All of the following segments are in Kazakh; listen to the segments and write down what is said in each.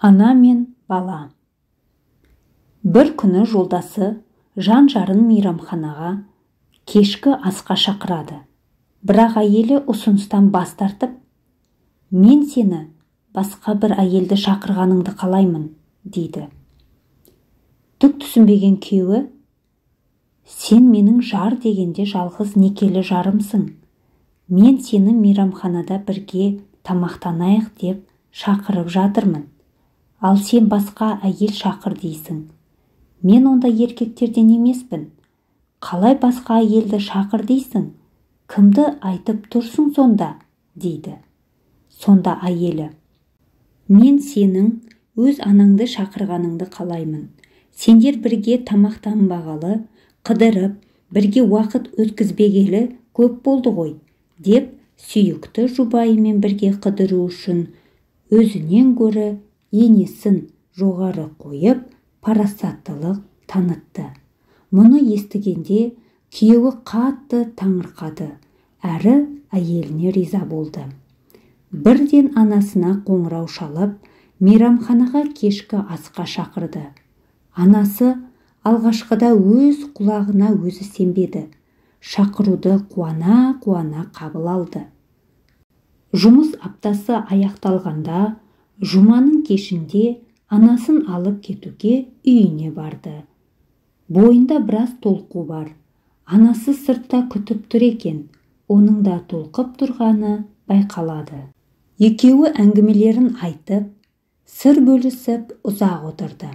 Ана мен бала. Бір күні жолдасы жан-жарын мейрамханаға кешкі асқа шақырады. Бірақ әйелі ұсыныстан бас тартып, «Мен сені басқа бір әйелді шақырғаныңды қалаймын», дейді. Түк түсінбеген күйеуі, «Сен менің жар дегенде жалғыз некелі жарымсың. Мен сені мейрамханада бірге тамақтанайық деп шақырып жатырмын. Ал сен басқа әйел шақыр дейсің. Мен онда еркектерден емеспін. Қалай басқа әйелді шақыр дейсің? Кімді айтып тұрсың сонда?» дейді. Сонда әйелі, «Мен сенің өз анаңды шақырғаныңды қалаймын. Сендер бірге тамақтанбағалы, қыдырып, бірге уақыт өткізбегелі көп болды ғой», деп сүйікті жұбайымен бірге қыдыру үшін өзінен гөрі енесін жоғары қойып, парасаттылық танытты. Мұны естігенде күйеуі қатты таңырқады, әрі әйеліне риза болды. Бірден анасына қоңырау шалып, мейрамханаға кешкі асқа шақырды. Анасы алғашқыда өз құлағына өзі сенбеді. Шақыруды қуана-қуана қабыл алды. Жұмыс аптасы аяқталғанда, жұманың кешінде анасын алып кетуге үйіне барды. Бойында біраз толқу бар. Анасы сыртта күтіп тұр екен. Оның да толқып тұрғаны байқалады. Екеуі әңгімелерін айтып, сыр бөлісіп ұзақ отырды.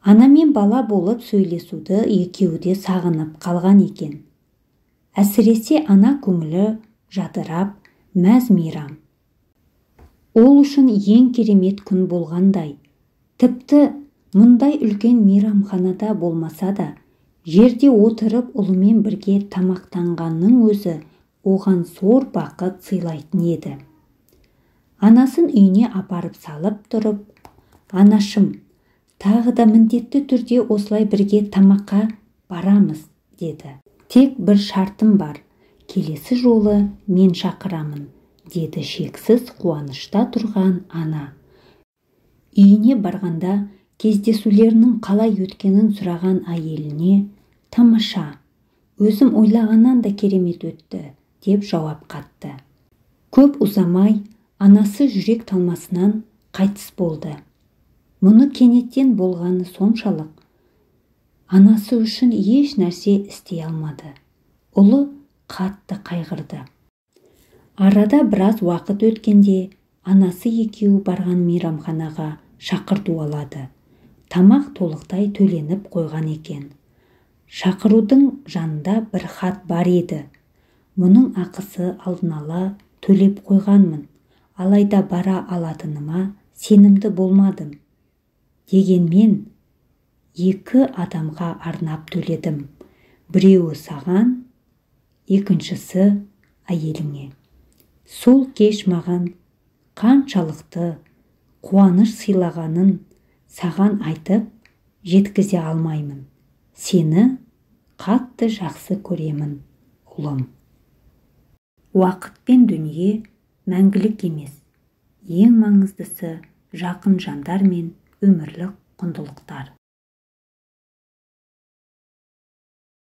Ана мен бала болып сөйлесуді екеуі де сағынып қалған екен. Әсіресе ана көңілі жадырап, мәз-мейрам. Ол үшін ең керемет күн болғандай. Тіпті мұндай үлкен мейрамханада болмаса да, жерде отырып ұлымен бірге тамақтанғанның өзі оған зор бақыт сыйлайтын еді. Анасын үйіне апарып салып тұрып, «Анашым, тағы да міндетті түрде осылай бірге тамаққа барамыз», деді. «Тек бір шартым бар, келесі жолы мен шақырамын», деді шексіз қуанышта тұрған ана. Үйіне барғанда кездесулерінің қалай өткенін сұраған әйеліне, «Тамаша, өзім ойлағаннан да керемет өтті», деп жауап қатты. Көп ұзамай анасы жүрек талмасынан қайтыс болды. Мұны кенеттен болғаны соншалық, анасы үшін еш нәрсе істей алмады. Ұлы қатты қайғырды. Арада біраз уақыт өткенде анасы екеуі барған мейрамханаға шақырту алады. Тамақ толықтай төленіп қойған екен. Шақырудың жанында бір хат бар еді. «Мұның ақысы алдын ала төлеп қойғанмын, алайда бара алатыныма сенімді болмадым. Дегенмен, 2 адамға арнап төледім. Біреуі саған, екіншісі әйеліңе. Сол кеш маған қаншалықты қуаныш сыйлағанын саған айтып жеткізе алмаймын. Сені қатты жақсы көремін, ұлым». Уақыт пен дүние мәңгілік емес. Ең маңыздысы жақын жандар мен өмірлік құндылықтар.